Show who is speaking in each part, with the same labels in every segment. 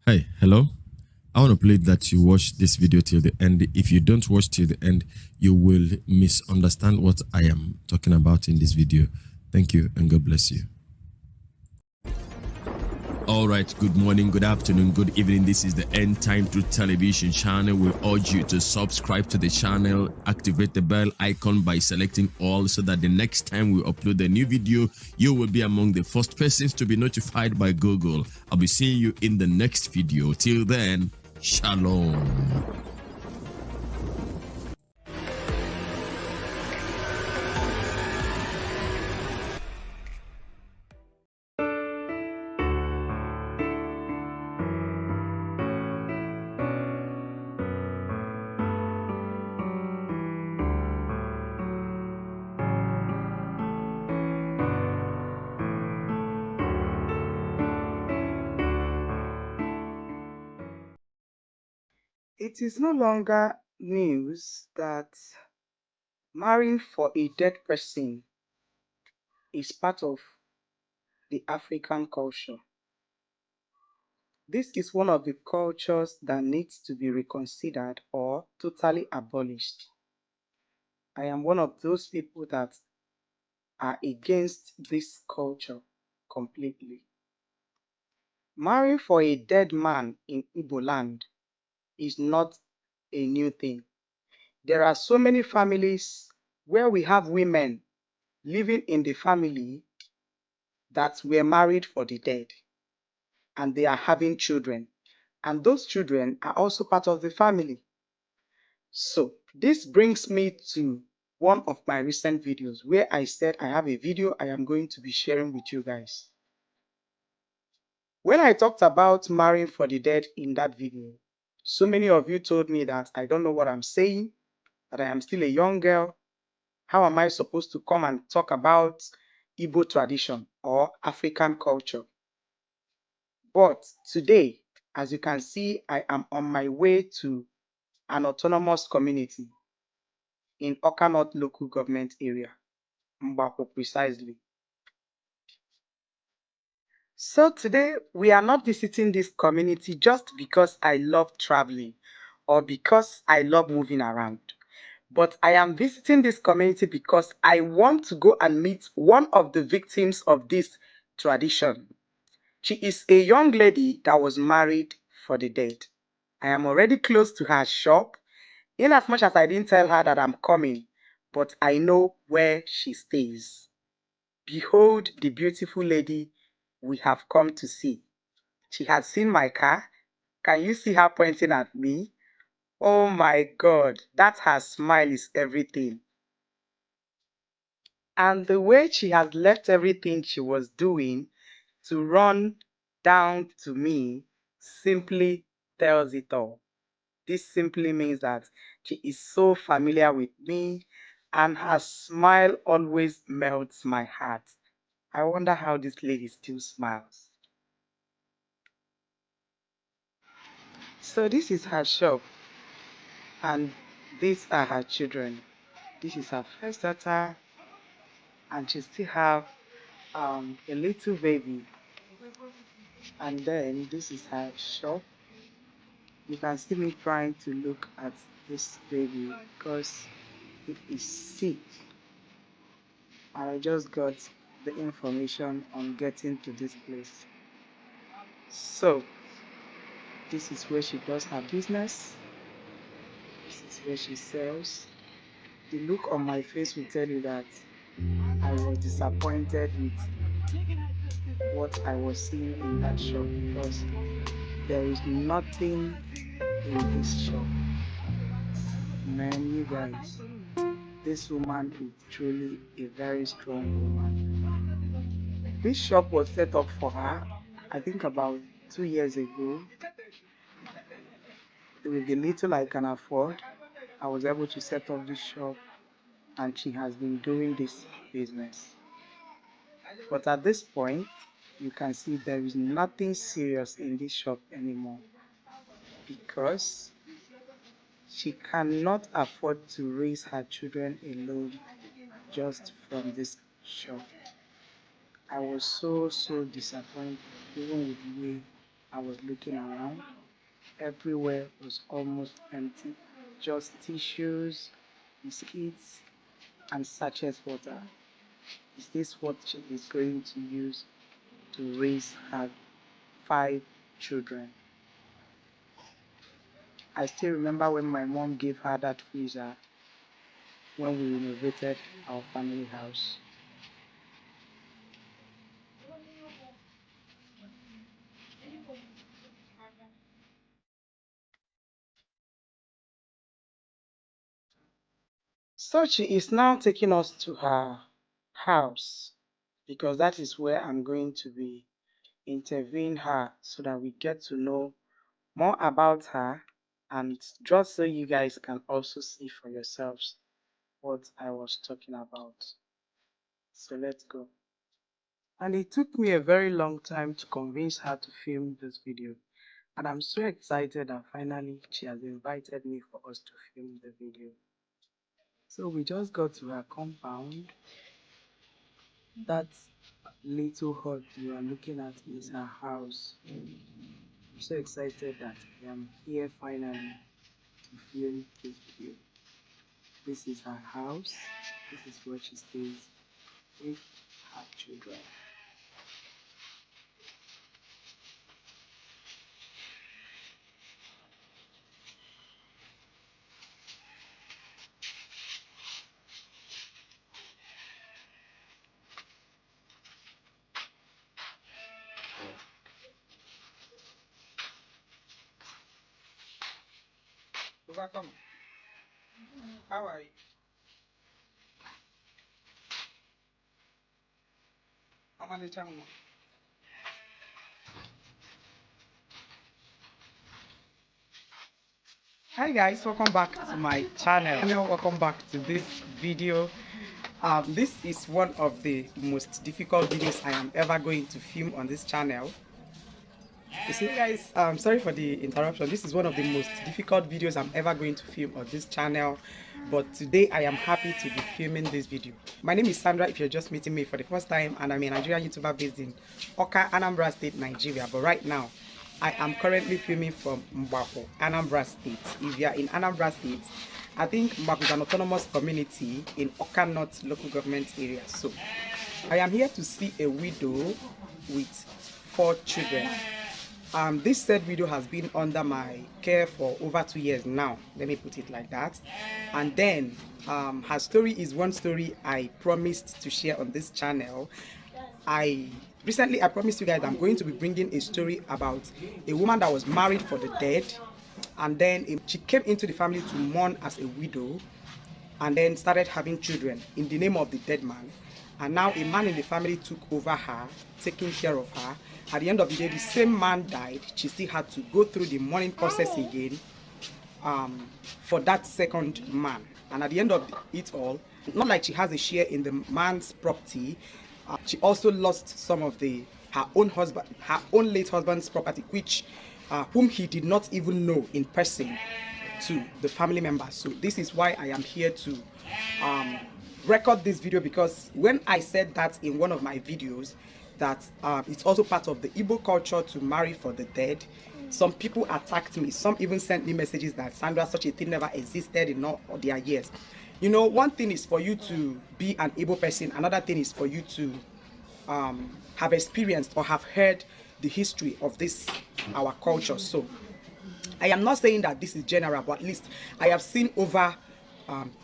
Speaker 1: Hi, hello. I want to plead that you watch this video till the end. If you don't watch till the end, you will misunderstand what I am talking about in this video. Thank you and God bless you. All right, good morning, good afternoon, good evening. This is the End Time Truth Television channel. We urge you to subscribe to the channel, activate the bell icon by selecting all so that the next time we upload a new video, you will be among the first persons to be notified by Google. I'll be seeing you in the next video. Till then, shalom.
Speaker 2: It is no longer news that marrying for a dead person is part of the African culture. This is one of the cultures that needs to be reconsidered or totally abolished. I am one of those people that are against this culture completely. Marrying for a dead man in Igbo land is not a new thing. There are so many families where we have women living in the family that were married for the dead and they are having children. And those children are also part of the family. So this brings me to one of my recent videos where I said I have a video I am going to be sharing with you guys. When I talked about marrying for the dead in that video, so many of you told me that I don't know what I'm saying, that I am still a young girl. How am I supposed to come and talk about Igbo tradition or African culture? But today, as you can see, I am on my way to an autonomous community in Oka North local government area, Mbako precisely. So today, we are not visiting this community just because I love traveling or because I love moving around. But I am visiting this community because I want to go and meet one of the victims of this tradition. She is a young lady that was married for the dead. I am already close to her shop, in as much as I didn't tell her that I'm coming, but I know where she stays. Behold the beautiful lady we have come to see. She has seen my car. Can you see her pointing at me? Oh my God, that her smile is everything. And the way she has left everything she was doing to run down to me simply tells it all. This simply means that she is so familiar with me and her smile always melts my heart. I wonder how this lady still smiles. So this is her shop and these are her children. This is her first daughter and she still have a little baby. And then this is her shop. You can see me trying to look at this baby because it is sick. And I just got the information on getting to this place. So this is where she does her business. This is where she sells. The look on my face will tell you that I was disappointed with what I was seeing in that shop because there is nothing in this shop. Man, you guys, this woman is truly a very strong woman. This shop was set up for her, I think about 2 years ago. With the little I can afford, I was able to set up this shop and she has been doing this business. But at this point, you can see there is nothing serious in this shop anymore because she cannot afford to raise her children alone just from this shop. I was so disappointed even with the way I was looking around. Everywhere was almost empty. Just tissues, biscuits, and sachet water. Is this what she is going to use to raise her 5 children? I still remember when my mom gave her that freezer when we renovated our family house. So she is now taking us to her house because that is where I'm going to be interviewing her so that we get to know more about her and just so you guys can also see for yourselves what I was talking about. So let's go. And it took me a very long time to convince her to film this video. And I'm so excited that finally she has invited me for us to film the video. So we just got to her compound. That little hut you are looking at is her house. I'm so excited that I am here finally to film this video. This is her house. This is where she stays with her children. Welcome. How are you? How many times? Hi guys, welcome back to my channel. Welcome back to this video. This is one of the most difficult videos I am ever going to film on this channel. You see guys, sorry for the interruption. This is one of the most difficult videos I'm ever going to film on this channel, but today I am happy to be filming this video. My name is Sandra if you're just meeting me for the first time, and I'm a Nigerian YouTuber based in Oka, Anambra State, Nigeria. But right now I am currently filming from Mbako, Anambra State. If you are in Anambra State, I think Mbako is an autonomous community in Oka North local government area. So I am here to see a widow with 4 children. This said video has been under my care for over 2 years now, let me put it like that. And then her story is one story I promised to share on this channel. Recently I promised you guys I'm going to be bringing a story about a woman that was married for the dead, and then she came into the family to mourn as a widow, and then started having children in the name of the dead man. And now a man in the family took over her, taking care of her. At the end of the day, the same man died. She still had to go through the mourning process again for that second man. And at the end of it all, not like she has a share in the man's property, she also lost some of her own late husband's property, which whom he did not even know in person, to the family members. So this is why I am here to record this video, because when I said that in one of my videos that it's also part of the Igbo culture to marry for the dead, some people attacked me. Some even sent me messages that Sandra, such a thing never existed in all their years. You know, one thing is for you to be an Igbo person, another thing is for you to have experienced or have heard the history of this our culture. So I am not saying that this is general, but at least I have seen over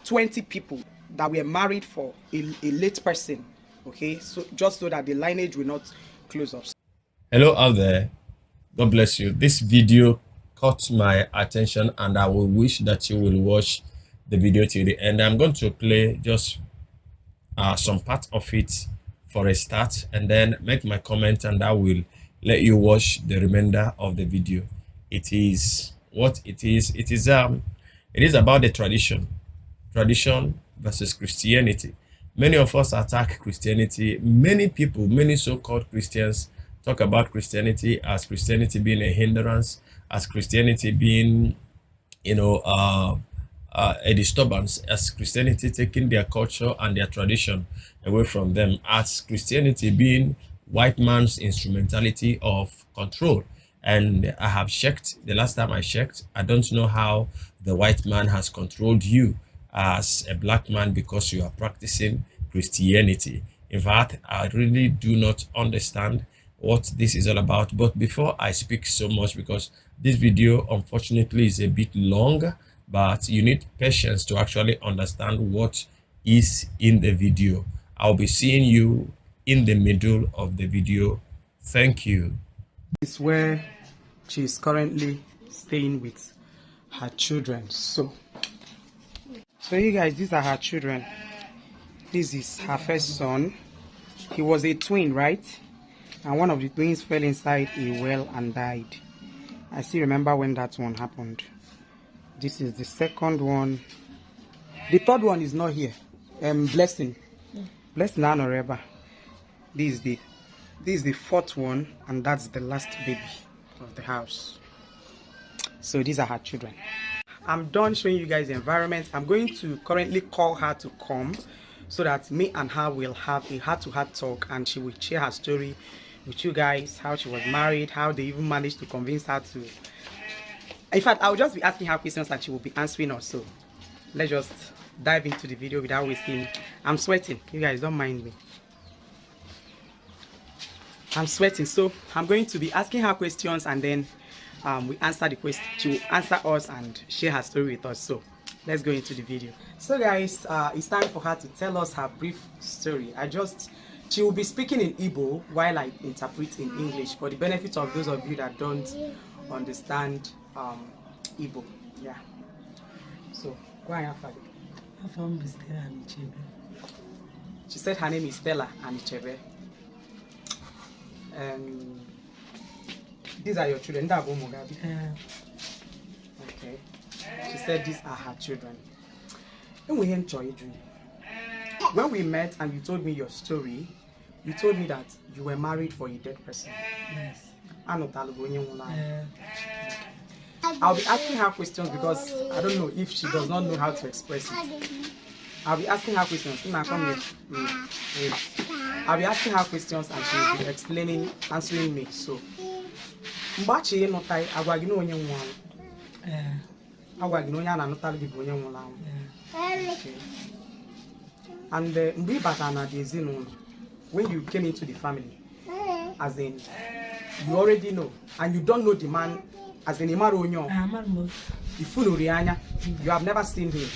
Speaker 2: 20 people that were married for a late person. Okay, so just so that the lineage will not close up.
Speaker 1: Hello out there. God bless you. This video caught my attention, and I will wish that you will watch the video till the end. I'm going to play just some part of it for a start, and then make my comment, and I will let you watch the remainder of the video. It is what it is. It is about the tradition versus Christianity. Many of us attack Christianity. Many people, many so-called Christians, talk about Christianity as Christianity being a hindrance, as Christianity being, a disturbance, as Christianity taking their culture and their tradition away from them, as Christianity being white man's instrumentality of control. And I have checked, the last time I checked, I don't know how the white man has controlled you as a black man because you are practicing Christianity. In fact, I really do not understand what this is all about. But before I speak so much, because this video unfortunately is a bit long, but you need patience to actually understand what is in the video. I'll be seeing you in the middle of the video. Thank you.
Speaker 2: This is where she is currently staying with her children. So you guys, these are her children. This is her first son. He was a twin, right? And one of the twins fell inside a well and died. I still remember when that one happened. This is the second one. The third one is not here. Blessing. Blessing Anoreba. This is the fourth one, and that's the last baby of the house. So these are her children. I'm done showing you guys the environment. I'm going to currently call her to come so that me and her will have a heart-to-heart talk, and she will share her story with you guys, how she was married, how they even managed to convince her to. In fact, I'll just be asking her questions and she will be answering us. So let's just dive into the video without wasting. I'm sweating. You guys don't mind me. I'm sweating. So I'm going to be asking her questions, and then we answer the question. She will answer us and share her story with us. So let's go into the video. So guys, it's time for her to tell us her brief story. She will be speaking in Igbo while I interpret in English for the benefit of those of you that don't understand Igbo. Yeah. So go ahead, Fadi. She said her name is Stella Anichebe. These are your children. Okay. She said these are her children. And we enjoy it. When we met and you told me your story, you told me that you were married for a dead person.
Speaker 3: Yes.
Speaker 2: I'll be asking her questions because I don't know if she does not know how to express it. I'll be asking her questions. I'll be asking her questions and she will be answering me. So, and when you came into the family, as in, you already know, and you don't know the man, as in you have never seen him.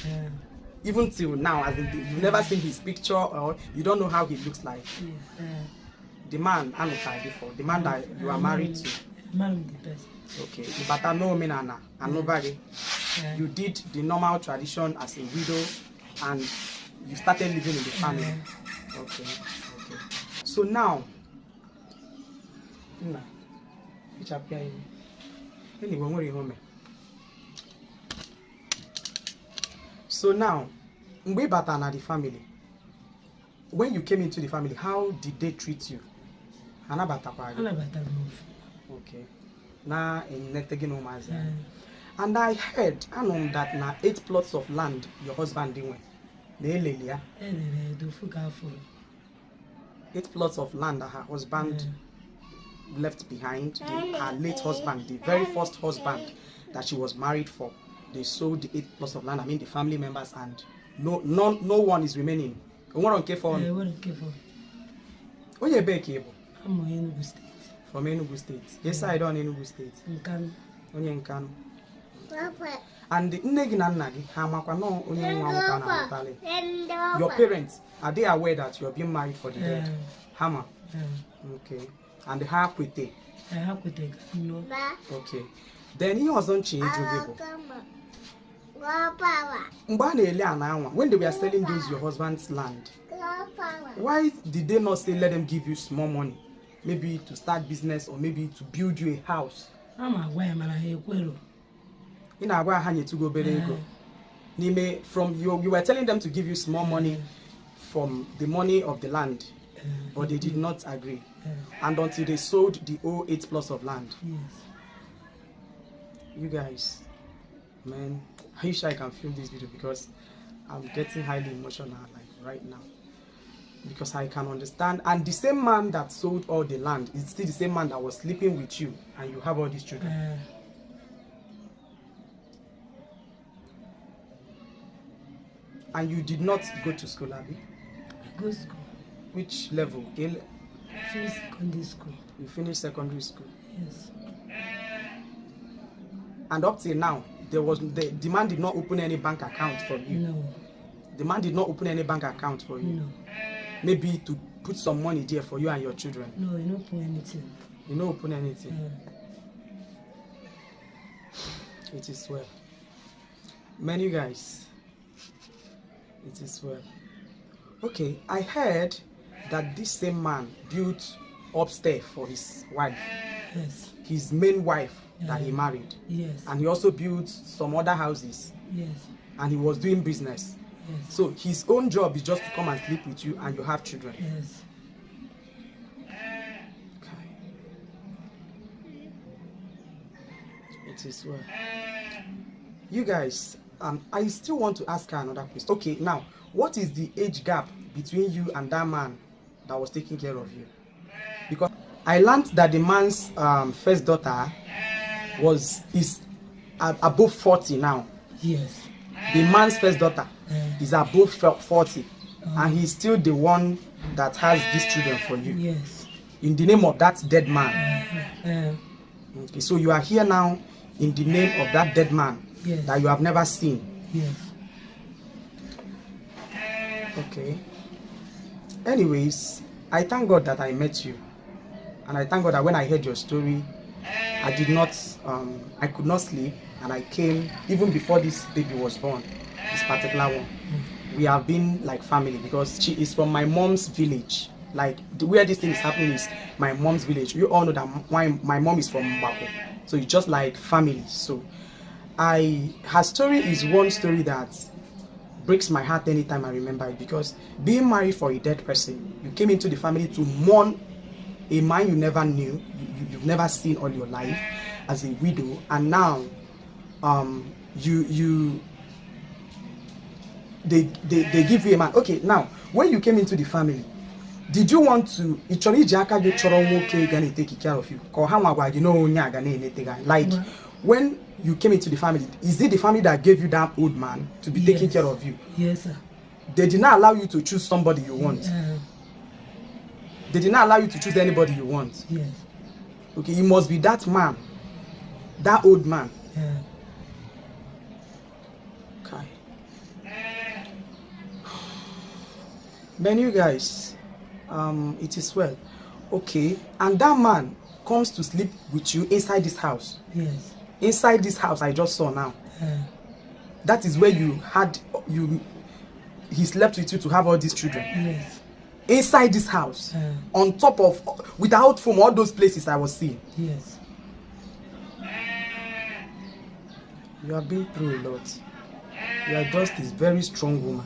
Speaker 2: Even till now, as in you've never seen his picture, or you don't know how he looks like. The man, before, the man that you are married to. Okay, but I know Menana and nobody. You did the normal tradition as a widow, and you started living in the family. Okay. So now, the family. When you came into the family, how did they treat you? Okay. Now in Netegino Maza. And I heard that now 8 plots of land your husband didn't. 8 plots of land that her husband left behind. Her late husband, the very first husband that she was married for, they sold the 8 plots of land. I mean the family members, and no one is remaining. From Enugu State. Yes, I don't Enugu State. And the your parents, are they aware that you're being married for the dead? Hama. Okay. And the Hakwite. Okay. Then he wasn't changed. When they were selling those your husband's land, why did they not say let them give you small money? Maybe to start business, or maybe to build you a house? From you were telling them to give you small money from the money of the land, but they did not agree. And until they sold the 8 plots of land. You guys, man, I wish I can film this video because I'm getting highly emotional like right now.
Speaker 3: Because I can understand. And the same man that sold all the land is still the same man that was sleeping with you, and you have all these children. And you did not go to school, Abby?
Speaker 4: I go school.
Speaker 3: Which level?
Speaker 4: Finish secondary school.
Speaker 3: You finished secondary school?
Speaker 4: Yes.
Speaker 3: And up till now, the man did not open any bank account for you?
Speaker 4: No.
Speaker 3: The man did not open any bank account for you?
Speaker 4: No.
Speaker 3: Maybe to put some money there for you and your children?
Speaker 4: No, he don't open anything.
Speaker 3: You don't open anything? It is well. Many guys, it is well. Okay, I heard that this same man built upstairs for his wife.
Speaker 4: Yes.
Speaker 3: His main wife that he married.
Speaker 4: Yes.
Speaker 3: And he also built some other houses.
Speaker 4: Yes.
Speaker 3: And he was doing business.
Speaker 4: Yes.
Speaker 3: So his own job is just to come and sleep with you, and you have children.
Speaker 4: Yes.
Speaker 3: Okay. It is well. You guys, I still want to ask her another question. Okay, now, what is the age gap between you and that man that was taking care of you? Because I learned that the man's first daughter is above 40 now.
Speaker 4: Yes.
Speaker 3: The man's first daughter is above 40, and he's still the one that has these children for you.
Speaker 4: Yes.
Speaker 3: In the name of that dead man. Okay, so you are here now in the name of that dead man. Yes. That you have never seen.
Speaker 4: Yes.
Speaker 3: Okay. Anyways, I thank God that I met you, and I thank God that when I heard your story, I could not sleep, and I came even before this baby was born. This particular one, we have been like family because she is from my mom's village. Like where this thing is happening is my mom's village. You all know that my mom is from Mbako, so it's just like family. So her story is one story that breaks my heart anytime I remember it, because being married for a dead person, you came into the family to mourn a man you never knew, you've never seen all your life, as a widow, and now they give you a man. Okay, now when you came into the family, did you want to take care of you? Like when you came into the family, is it the family that gave you that old man to be taking care of you?
Speaker 4: Yes, sir.
Speaker 3: They did not allow you to choose somebody you want. They did not allow you to choose anybody you want.
Speaker 4: Yes.
Speaker 3: Okay, it must be that man, that old man. Okay. Then you guys, it is well. Okay, and that man comes to sleep with you inside this house.
Speaker 4: Yes.
Speaker 3: Inside this house I just saw now. That is where he slept with you to have all these children.
Speaker 4: Yes.
Speaker 3: Inside this house, on top of, without foam, all those places I was seeing.
Speaker 4: Yes.
Speaker 3: You have been through a lot. You are just this very strong woman.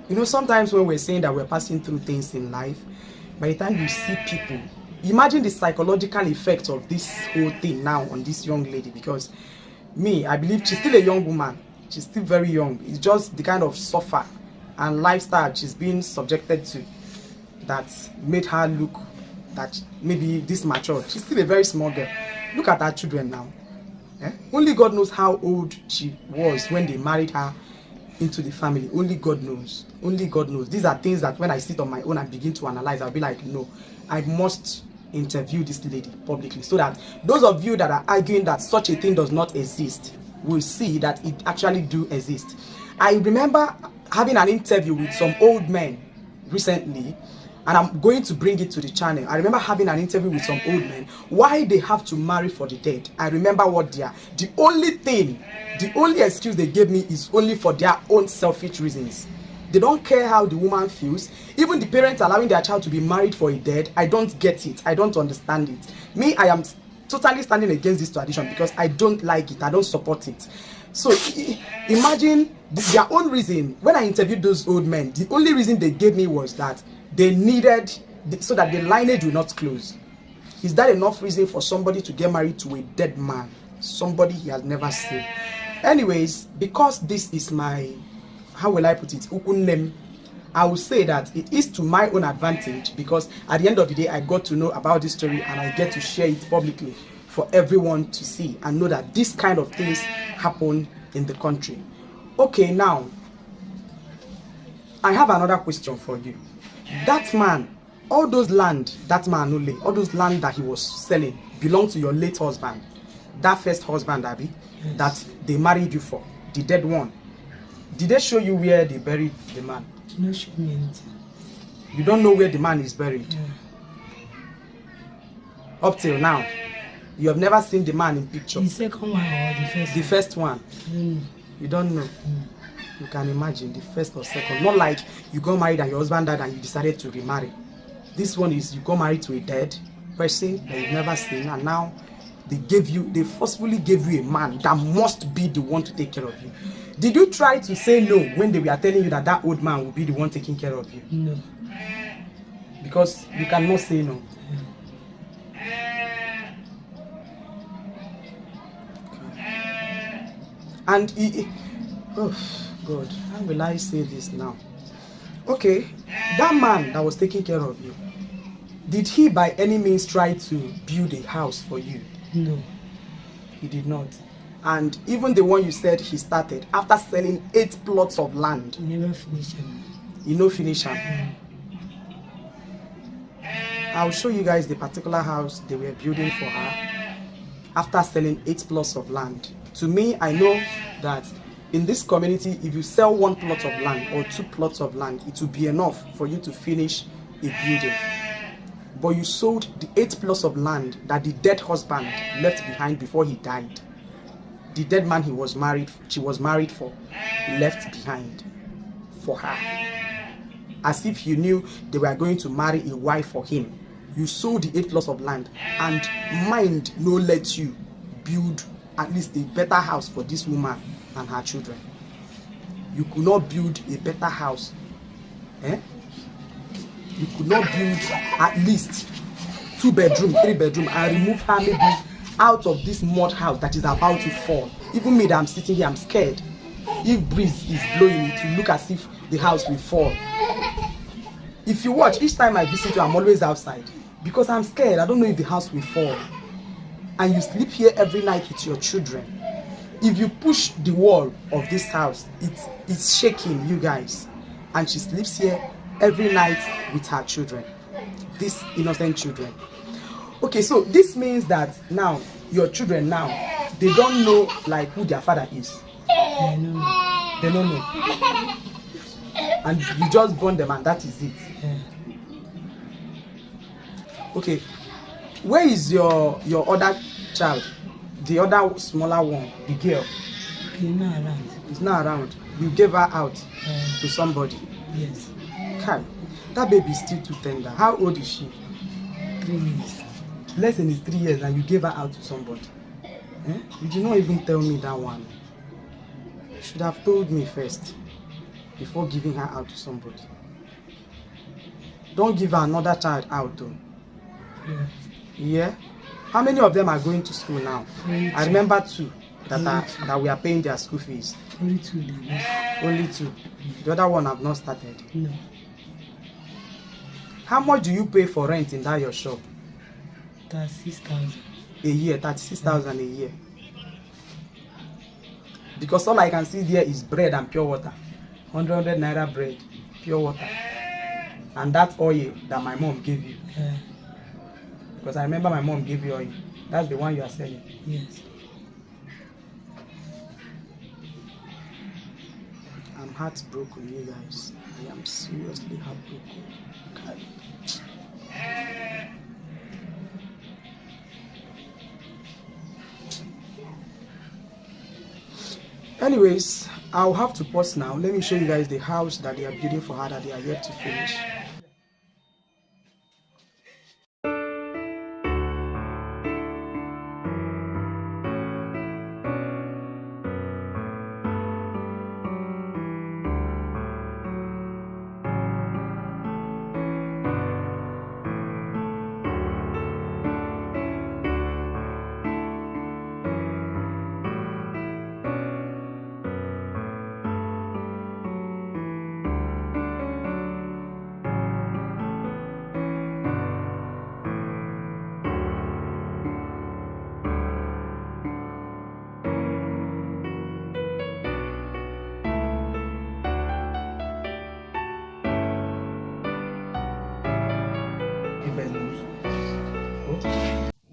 Speaker 3: You know, sometimes when we're saying that we're passing through things in life, by the time you see people, imagine the psychological effect of this whole thing now on this young lady, because I believe she's still a young woman. She's still very young. It's just the kind of suffer and lifestyle she's been subjected to that made her look that maybe this mature. She's still a very small girl. Look at her children now. Only God knows how old she was when they married her into the family. Only God knows. Only God knows. These are things that when I sit on my own and begin to analyze, I'll be like, no, I must interview this lady publicly, so that those of you that are arguing that such a thing does not exist will see that it actually do exist. I remember having an interview with some old men recently, and I'm going to bring it to the channel. I remember having an interview with some old men, why they have to marry for the dead. I remember what they are. The only excuse they gave me is only for their own selfish reasons. They don't care how the woman feels. Even the parents allowing their child to be married for a dead, I don't get it. I don't understand it. Me, I am totally standing against this tradition because I don't like it. I don't support it. So imagine their own reason. When I interviewed those old men, the only reason they gave me was that they needed, so that the lineage will not close. Is that enough reason for somebody to get married to a dead man? Somebody he has never seen. Anyways, because this is my how will I put it? Ukunnem. I will say that it is to my own advantage, because at the end of the day, I got to know about this story and I get to share it publicly for everyone to see and know that this kind of things happen in the country. Okay, now, I have another question for you. That man, all those land, that man only, all those land that he was selling belong to your late husband, that first husband, Abby,
Speaker 4: Yes.
Speaker 3: that they married you for, the dead one. Did they show you where they buried the man?
Speaker 4: No show me anything.
Speaker 3: You don't know where the man is buried.
Speaker 4: Yeah.
Speaker 3: Up till now, you have never seen the man in picture.
Speaker 4: The second one or the first
Speaker 3: The first one,
Speaker 4: one?
Speaker 3: you don't know. You can imagine the first or second. Not like you got married and your husband died and you decided to remarry. This one is you got married to a dead person that you've never seen, and now they forcefully gave you a man that must be the one to take care of you. Did you try to say no when they were telling you that that old man will be the one taking care of you?
Speaker 4: No.
Speaker 3: Because you cannot say no. And oh God, how will I say this now? Okay, that man that was taking care of you, did he by any means try to build a house for you?
Speaker 4: No.
Speaker 3: He did not. And even the one you said he started after selling 8 plots of land,
Speaker 4: Never finish them.
Speaker 3: you know, finish am. I'll show you guys the particular house they were building for her after selling 8 plots of land. To me, I know that in this community, if you sell 1 plot of land or 2 plots of land, it will be enough for you to finish a building. But you sold the 8 plots of land that the dead husband left behind before he died. The dead man she was married for, left behind for her. As if you knew they were going to marry a wife for him. You sold the 8 plots of land, and mind no let you build at least a better house for this woman and her children. You could not build a better house. You could not build at least 2 bedroom, 3 bedroom, and remove her maybe out of this mud house that is about to fall. Even me that I'm sitting here, I'm scared. If breeze is blowing, it will look as if the house will fall. If you watch, each time I visit you, I'm always outside because I'm scared. I don't know if the house will fall. And you sleep here every night with your children. If you push the wall of this house, it's shaking, you guys. And she sleeps here every night with her children, these innocent children. Okay, so this means that now your children now, they don't know like who their father is.
Speaker 4: I know.
Speaker 3: They don't know. And you just born them and that is it.
Speaker 4: Yeah.
Speaker 3: Okay, where is your other child? The other smaller one, the girl?
Speaker 4: He's not around.
Speaker 3: Is not around. You gave her out to somebody.
Speaker 4: Yes.
Speaker 3: Kai, that baby is still too tender. How old is she?
Speaker 4: 3 years.
Speaker 3: Less than 3 years and you gave her out to somebody. You did not even tell me that one. You should have told me first before giving her out to somebody. Don't give her another child out though.
Speaker 4: Yeah.
Speaker 3: Yeah? How many of them are going to school now? I remember 2 that we are paying their school fees.
Speaker 4: Only 2 days.
Speaker 3: Only 2. The other one have not started.
Speaker 4: No.
Speaker 3: How much do you pay for rent in that your shop?
Speaker 4: That's 6,000.
Speaker 3: A year, 36,000 a year. Because all I can see there is bread and pure water. 100 naira bread, pure water. And that oil that my mom gave you.
Speaker 4: Yeah.
Speaker 3: Because I remember my mom gave you oil. That's the one you are selling.
Speaker 4: Yes.
Speaker 3: I'm heartbroken, you guys. I am seriously heartbroken. God. Anyways, I'll have to pause now. Let me show you guys the house that they are building for her that they are yet to finish.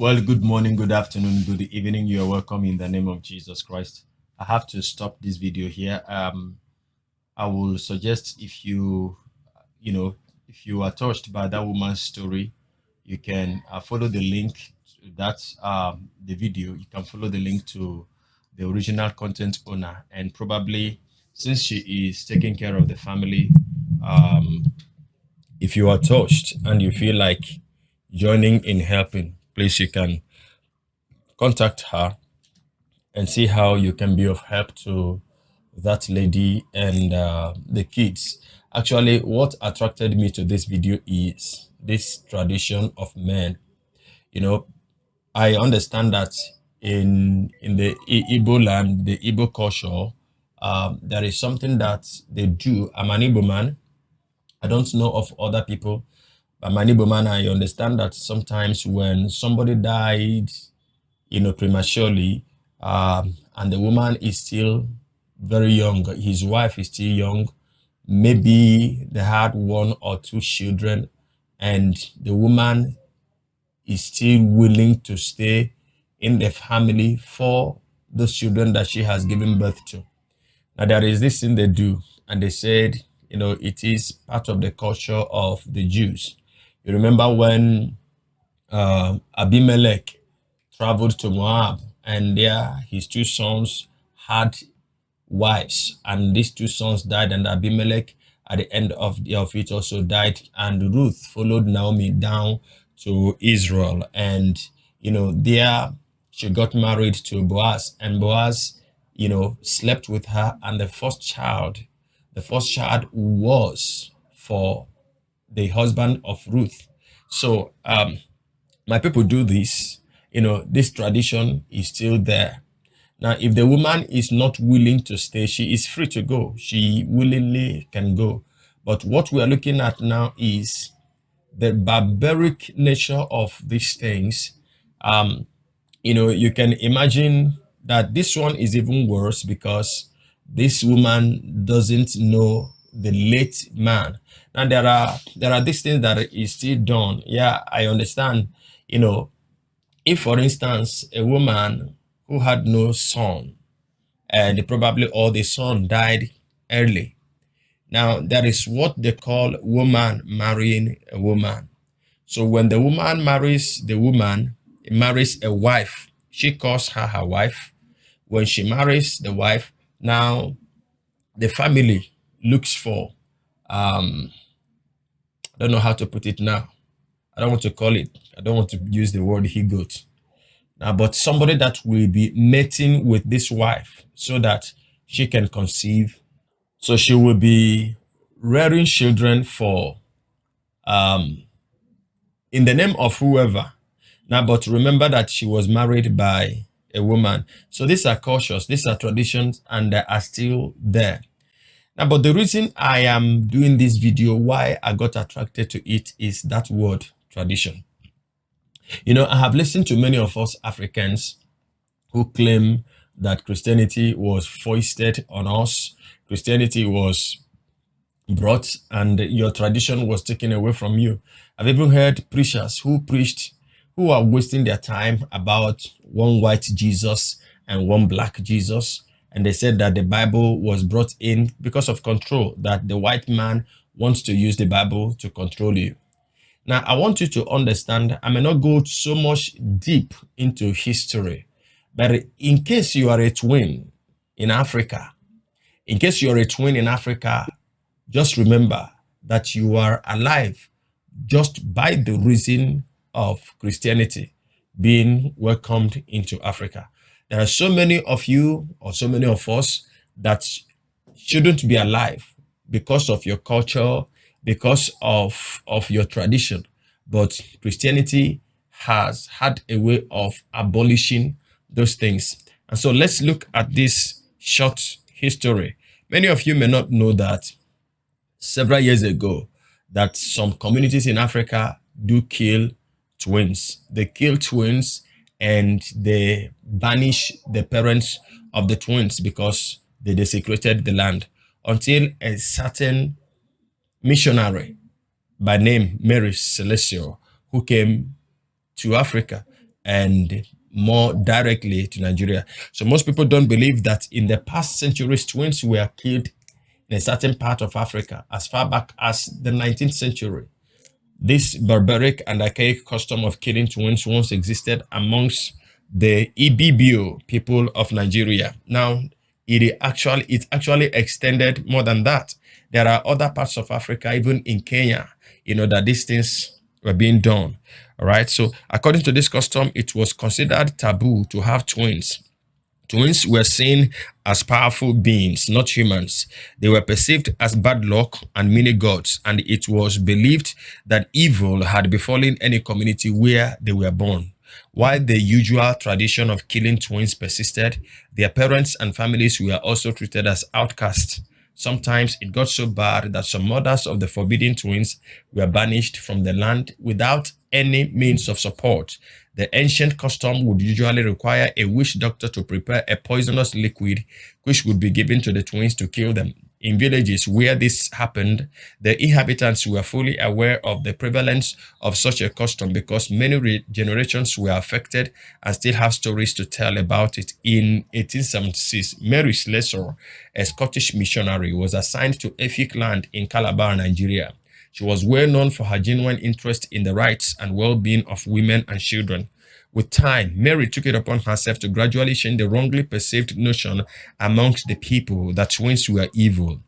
Speaker 1: Well, good morning, good afternoon, good evening. You are welcome in the name of Jesus Christ. I have to stop this video here. I will suggest if you know, if you are touched by that woman's story, you can follow the link to that the video. You can follow the link to the original content owner, and probably since she is taking care of the family, um, if you are touched and you feel like joining in helping, please you can contact her and see how you can be of help to that lady and the kids. Actually, what attracted me to this video is this tradition of men. You know, I understand that in the Igbo land, the Igbo culture, there is something that they do. I'm an Igbo man. I don't know of other people, but I'm an Igbo man. I understand that sometimes when somebody died prematurely, and the woman is still very young. His wife is still young. Maybe they had one or two children, and the woman is still willing to stay in the family for those children that she has given birth to. Now, there is this thing they do, and they said, it is part of the culture of the Jews. You remember when Abimelech traveled to Moab, and there his two sons had wives, and these two sons died, and Abimelech at the end of it also died, and Ruth followed Naomi down to Israel, and there she got married to Boaz, and Boaz slept with her, and the first child was for the husband of Ruth. So my people do this. This tradition is still there. Now, if the woman is not willing to stay, she is free to go. She willingly can go. But what we are looking at now is the barbaric nature of these things. You can imagine that this one is even worse because this woman doesn't know the late man. Now there are these things that is still done. Yeah, I understand. If for instance a woman who had no son, and probably all the son died early. Now there is what they call woman marrying a woman. So when the woman marries marries a wife, she calls her wife. When she marries the wife, now the family looks for I don't know how to put it now. I don't want to call it, I don't want to use the word he goat. Now, but somebody that will be mating with this wife so that she can conceive. So she will be rearing children for in the name of whoever. Now, but remember that she was married by a woman. So these are cultures, these are traditions, and they are still there. Now, but the reason I am doing this video, why I got attracted to it, is that word tradition. I have listened to many of us Africans who claim that Christianity was foisted on us, Christianity was brought, and your tradition was taken away from you. I've even heard preachers who preached, who are wasting their time about one white Jesus and one black Jesus. And they said that the Bible was brought in because of control, that the white man wants to use the Bible to control you. Now, I want you to understand, I may not go so much deep into history, but in case you are a twin in Africa, just remember that you are alive just by the reason of Christianity being welcomed into Africa. There are so many of you, or so many of us, that shouldn't be alive because of your culture, because of your tradition. But Christianity has had a way of abolishing those things. And so let's look at this short history. Many of you may not know that several years ago, that some communities in Africa do kill twins. They kill twins and they banish the parents of the twins because they desecrated the land, until a certain missionary by name Mary Slessor, who came to Africa, and more directly to Nigeria. So most people don't believe that in the past centuries, twins were killed in a certain part of Africa as far back as the 19th century. This barbaric and archaic custom of killing twins once existed amongst the Ibibio people of Nigeria. Now, it actually extended more than that. There are other parts of Africa, even in Kenya, that these things were being done. All right. So, according to this custom, it was considered taboo to have twins. Twins were seen as powerful beings, not humans. They were perceived as bad luck and mini gods, and it was believed that evil had befallen any community where they were born. While the usual tradition of killing twins persisted, their parents and families were also treated as outcasts. Sometimes it got so bad that some mothers of the forbidden twins were banished from the land without any means of support. The ancient custom would usually require a witch doctor to prepare a poisonous liquid which would be given to the twins to kill them. In villages where this happened, the inhabitants were fully aware of the prevalence of such a custom because many generations were affected and still have stories to tell about it. In 1876, Mary Slessor, a Scottish missionary, was assigned to Efik land in Calabar, Nigeria. She was well known for her genuine interest in the rights and well-being of women and children. With time, Mary took it upon herself to gradually change the wrongly perceived notion amongst the people that twins were evil.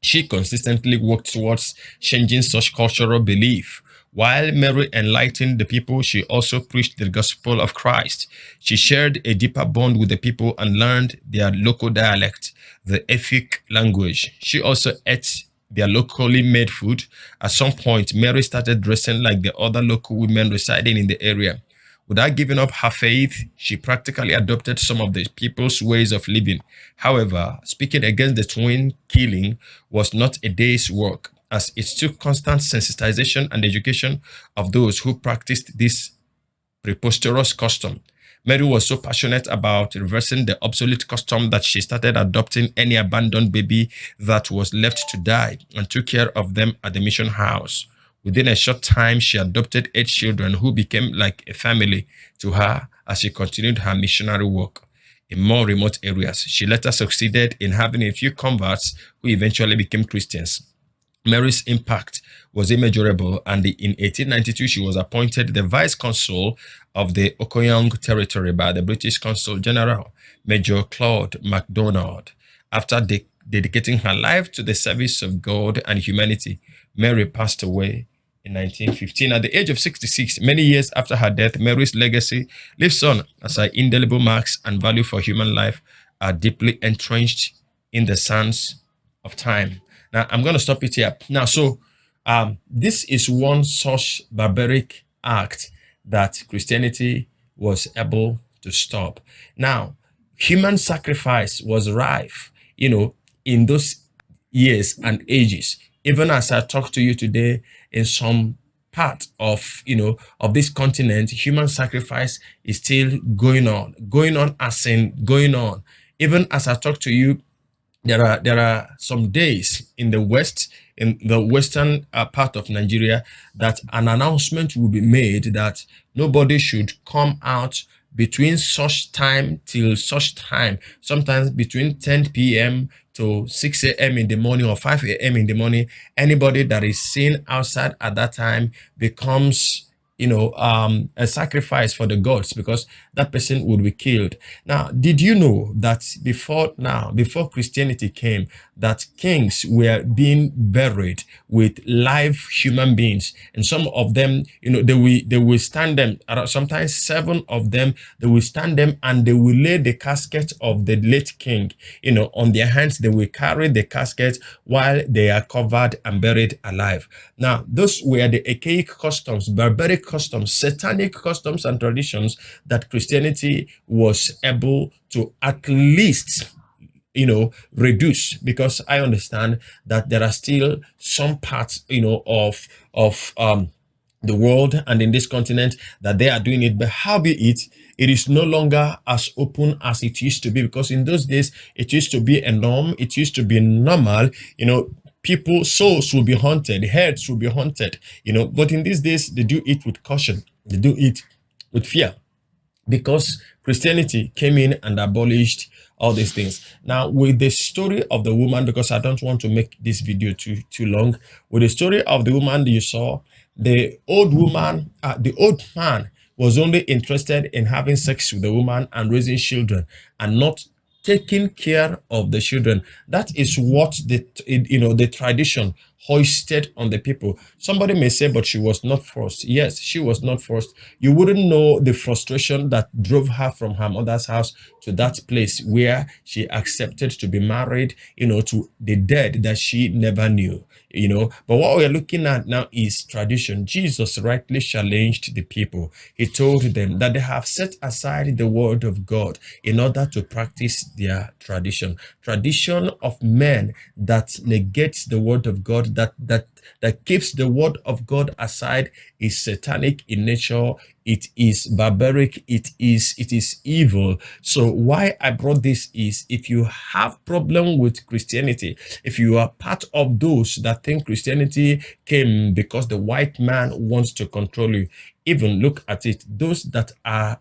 Speaker 1: She consistently worked towards changing such cultural belief. While Mary enlightened the people, she also preached the gospel of Christ. She shared a deeper bond with the people and learned their local dialect, the Efik language. She also ate their locally made food. At some point, Mary started dressing like the other local women residing in the area. Without giving up her faith, she practically adopted some of the people's ways of living. However, speaking against the twin killing was not a day's work, as it took constant sensitization and education of those who practiced this preposterous custom. Mary was so passionate about reversing the obsolete custom that she started adopting any abandoned baby that was left to die and took care of them at the mission house. Within a short time, she adopted 8 children who became like a family to her as she continued her missionary work in more remote areas. She later succeeded in having a few converts who eventually became Christians. Mary's impact was immeasurable, and in 1892 she was appointed the vice consul of the Okoyong territory by the British Consul General, Major Claude MacDonald. After dedicating her life to the service of God and humanity, Mary passed away in 1915 at the age of 66. Many years after her death, Mary's legacy lives on as her indelible marks and value for human life are deeply entrenched in the sands of time. Now, I'm going to stop it here. Now, so this is one such barbaric act that Christianity was able to stop. Now, human sacrifice was rife, in those years and ages. Even as I talk to you today, in some part of this continent, human sacrifice is still going on, as in going on. Even as I talk to you, there are some days in the west, in the western part of Nigeria, that an announcement will be made that nobody should come out between such time till such time, sometimes between 10 p.m. to 6 a.m. in the morning or 5 a.m. in the morning. Anybody that is seen outside at that time becomes a sacrifice for the gods, because that person would be killed. Now, did you know that before Christianity came, that kings were being buried with live human beings, and some of them, they will stand them, sometimes 7 of them, they will stand them and they will lay the casket of the late king, on their hands. They will carry the casket while they are covered and buried alive. Now, those were the archaic customs, barbaric customs, satanic customs and traditions that Christianity was able to at least reduce, because I understand that there are still some parts of the world and in this continent that they are doing it, but howbeit it is no longer as open as it used to be, because in those days it used to be a norm, it used to be normal. People, souls will be haunted, heads will be haunted, but in these days they do it with caution, they do it with fear. because Christianity came in and abolished all these things. Now, with the story of the woman, because I don't want to make this video too long, with the story of the woman you saw, the old woman, the old man was only interested in having sex with the woman and raising children, and not taking care of the children. That is what the tradition hoisted on the people. Somebody may say, but she was not forced. Yes, she was not forced. You wouldn't know the frustration that drove her from her mother's house to that place where she accepted to be married, to the dead that she never knew. But what we're looking at now is tradition. Jesus rightly challenged the people. He told them that they have set aside the word of God in order to practice their tradition of men that negates the word of God, that keeps the word of God aside, is satanic in nature. It is barbaric. It is evil. So why I brought this is, if you have problem with Christianity, if you are part of those that think Christianity came because the white man wants to control you, even look at it. Those that are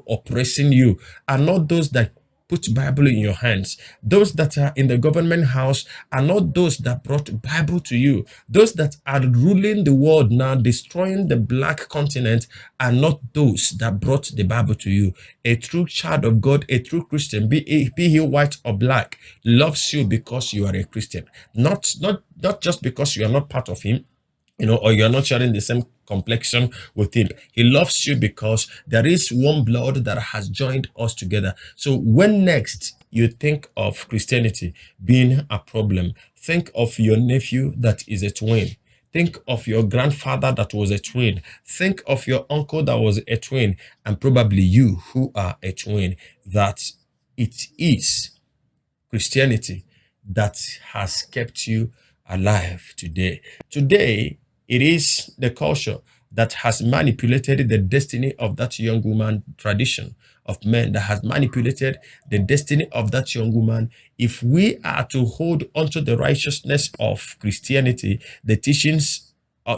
Speaker 1: oppressing you are not those that put Bible in your hands. Those that are in the government house are not those that brought Bible to you. Those that are ruling the world now, destroying the black continent, are not those that brought the Bible to you. A true child of God, a true Christian, be he white or black, loves you because you are a Christian. Not just because you are not part of him, or you're not sharing the same complexion with him. He loves you because there is one blood that has joined us together. So when next you think of Christianity being a problem, think of your nephew that is a twin. Think of your grandfather that was a twin. Think of your uncle that was a twin, and probably you who are a twin, that it is Christianity that has kept you alive today. Today, it is the culture that has manipulated the destiny of that young woman, tradition of men that has manipulated the destiny of that young woman. If we are to hold onto the righteousness of Christianity, the teachings,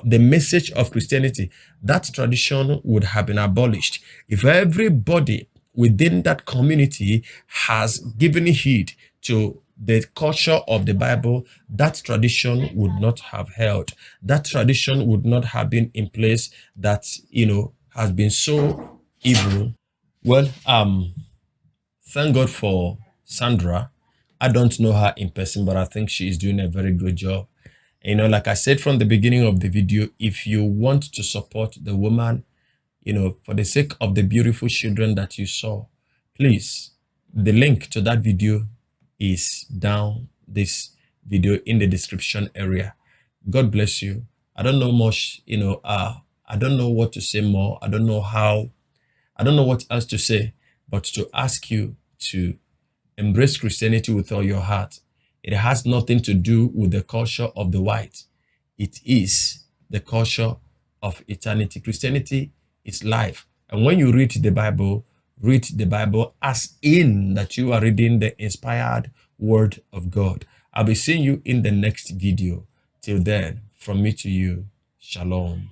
Speaker 1: the message of Christianity, that tradition would have been abolished. If everybody within that community has given heed to the culture of the Bible, that tradition would not have held. That tradition would not have been in place, that has been so evil. Well, thank God for Sandra. I don't know her in person, but I think she is doing a very good job. Like I said from the beginning of the video, if you want to support the woman, for the sake of the beautiful children that you saw, please, the link to that video is down this video in the description area. God bless you. I don't know much, I don't know what to say more. I don't know what else to say, but to ask you to embrace Christianity with all your heart. It has nothing to do with the culture of the white. It is the culture of eternity. Christianity is life. And when you read the Bible as in that you are reading the inspired word of God. I'll be seeing you in the next video. Till then, from me to you, shalom.